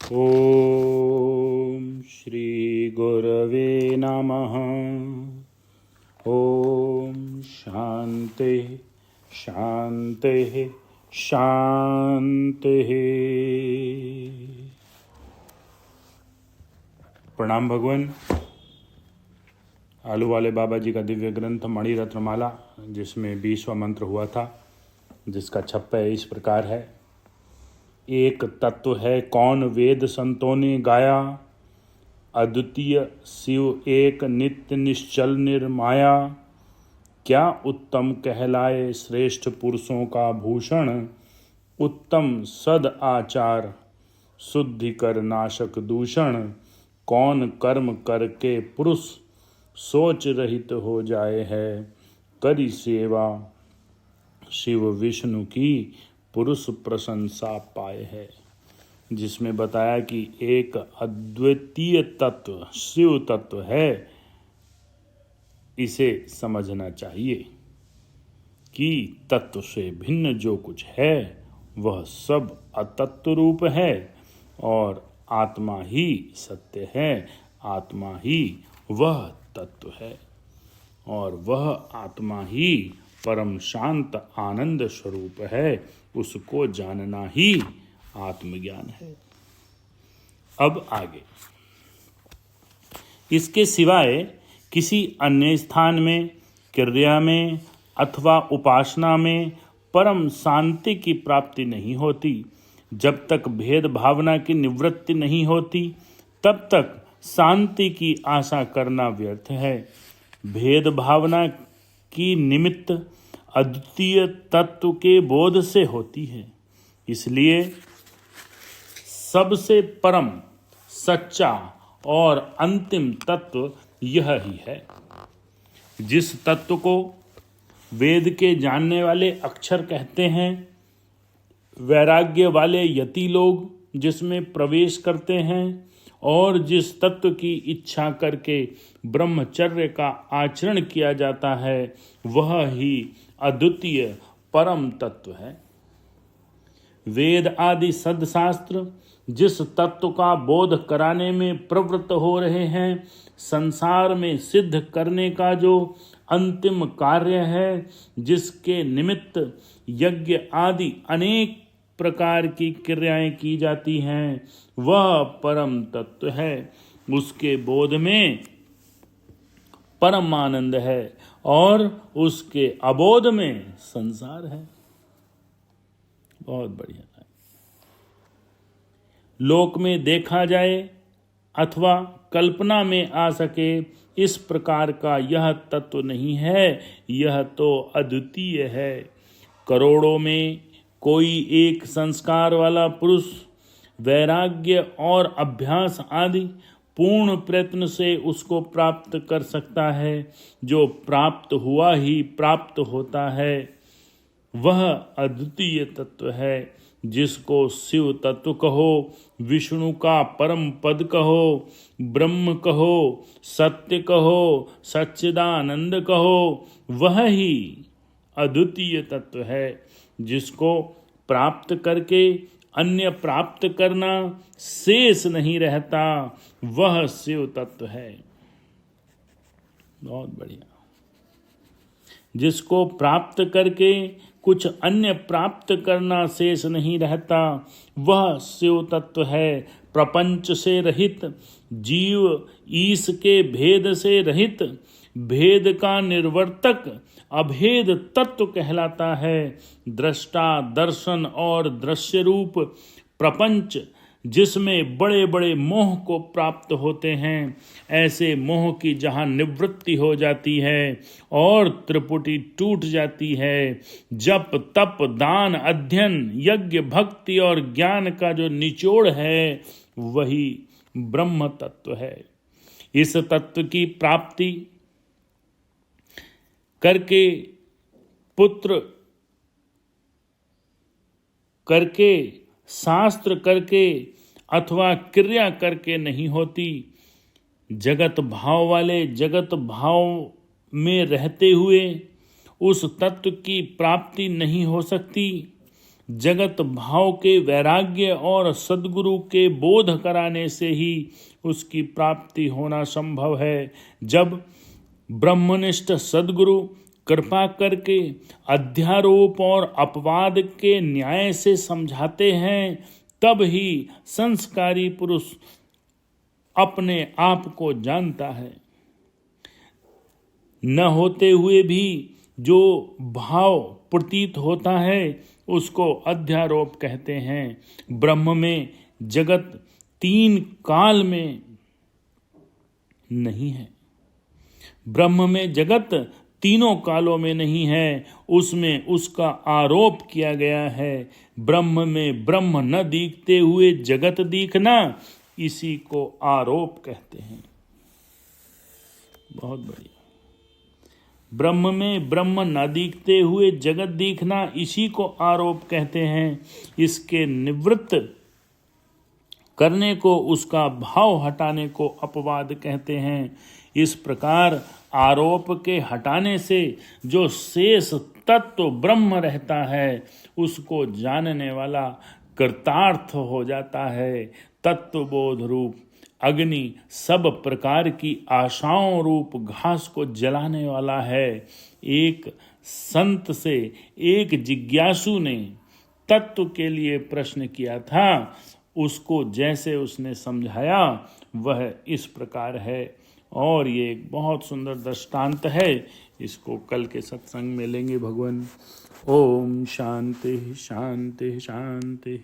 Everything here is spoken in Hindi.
ओम श्री गुरवे नमः। ओम शांति शांति शांति। प्रणाम भगवान। आलू वाले बाबा जी का दिव्य ग्रंथ मणि रत्नमाला, जिसमें 20वां मंत्र हुआ था, जिसका छप्पा इस प्रकार है। एक तत्व है कौन वेद संतों ने गाया, अद्वितीय शिव एक नित्य निश्चल निर्माया। क्या उत्तम कहलाए श्रेष्ठ पुरुषों का भूषण, उत्तम सद आचार शुद्धि कर नाशक दूषण। कौन कर्म करके पुरुष सोच रहित हो जाए है, करी सेवा शिव विष्णु की पुरुष प्रशंसा पाए है। जिसमें बताया कि एक अद्वितीय तत्व शिव तत्व है, इसे समझना चाहिए कि तत्व से भिन्न जो कुछ है वह सब अतत्व रूप है और आत्मा ही सत्य है, आत्मा ही वह तत्व है और वह आत्मा ही परम शांत आनंद स्वरूप है। उसको जानना ही आत्मज्ञान है। अब आगे, इसके सिवाय किसी अन्य स्थान में, क्रिया में अथवा उपासना में परम शांति की प्राप्ति नहीं होती। जब तक भेद भावना की निवृत्ति नहीं होती, तब तक शांति की आशा करना व्यर्थ है। भेद भावना की निमित्त अद्वितीय तत्व के बोध से होती है। इसलिए सबसे परम सच्चा और अंतिम तत्व यह ही है। जिस तत्व को वेद के जानने वाले अक्षर कहते हैं, वैराग्य वाले यति लोग जिसमें प्रवेश करते हैं और जिस तत्व की इच्छा करके ब्रह्मचर्य का आचरण किया जाता है, वह ही अद्वितीय परम तत्व है। वेद आदि सदशास्त्र जिस तत्व का बोध कराने में प्रवृत्त हो रहे हैं, संसार में सिद्ध करने का जो अंतिम कार्य है, जिसके निमित्त यज्ञ आदि अनेक प्रकार की क्रियाएं की जाती हैं, वह परम तत्व है। उसके बोध में परम आनंद है और उसके अबोध में संसार है। बहुत बढ़िया है। लोक में देखा जाए अथवा कल्पना में आ सके, इस प्रकार का यह तत्व नहीं है। यह तो अद्वितीय है। करोड़ों में कोई एक संस्कार वाला पुरुष वैराग्य और अभ्यास आदि पूर्ण प्रयत्न से उसको प्राप्त कर सकता है। जो प्राप्त हुआ ही प्राप्त होता है, वह अद्वितीय तत्व है। जिसको शिव तत्व कहो, विष्णु का परम पद कहो, ब्रह्म कहो, सत्य कहो, सच्चिदानंद कहो, वह ही अद्वितीय तत्व है। जिसको प्राप्त करके अन्य प्राप्त करना शेष नहीं रहता, वह शिव तत्व है। बहुत बढ़िया। जिसको प्राप्त करके कुछ अन्य प्राप्त करना शेष नहीं रहता, वह शिव तत्व है। प्रपंच से रहित जीव, ईश के भेद से रहित, भेद का निर्वर्तक अभेद तत्व कहलाता है। दृष्टा, दर्शन और दृश्य रूप प्रपंच जिसमें बड़े बड़े मोह को प्राप्त होते हैं, ऐसे मोह की जहाँ निवृत्ति हो जाती है और त्रिपुटी टूट जाती है, जप तप दान अध्ययन यज्ञ भक्ति और ज्ञान का जो निचोड़ है, वही ब्रह्म तत्व है। इस तत्व की प्राप्ति करके, पुत्र करके, शास्त्र करके अथवा क्रिया करके नहीं होती। जगत भाव वाले जगत भाव में रहते हुए उस तत्व की प्राप्ति नहीं हो सकती। जगत भाव के वैराग्य और सद्गुरु के बोध कराने से ही उसकी प्राप्ति होना संभव है। जब ब्रह्मनिष्ठ सद्गुरु कृपा करके अध्यारोप और अपवाद के न्याय से समझाते हैं, तब ही संस्कारी पुरुष अपने आप को जानता है। न होते हुए भी जो भाव प्रतीत होता है उसको अध्यारोप कहते हैं। ब्रह्म में जगत 3 काल में नहीं है। ब्रह्म में जगत तीनों कालों में नहीं है, उसमें उसका आरोप किया गया है। ब्रह्म में ब्रह्म न दिखते हुए जगत दिखना, इसी को आरोप कहते हैं। बहुत बढ़िया। ब्रह्म में ब्रह्म न दिखते हुए जगत दिखना, इसी को आरोप कहते हैं। इसके निवृत्त करने को, उसका भाव हटाने को अपवाद कहते हैं। इस प्रकार आरोप के हटाने से जो शेष तत्व ब्रह्म रहता है, उसको जानने वाला कृतार्थ हो जाता है। तत्वबोध रूप अग्नि सब प्रकार की आशाओं रूप घास को जलाने वाला है। एक संत से एक जिज्ञासु ने तत्व के लिए प्रश्न किया था, उसको जैसे उसने समझाया वह इस प्रकार है। और ये एक बहुत सुंदर दृष्टांत है, इसको कल के सत्संग में लेंगे भगवान। ओम शांति शांति शांति।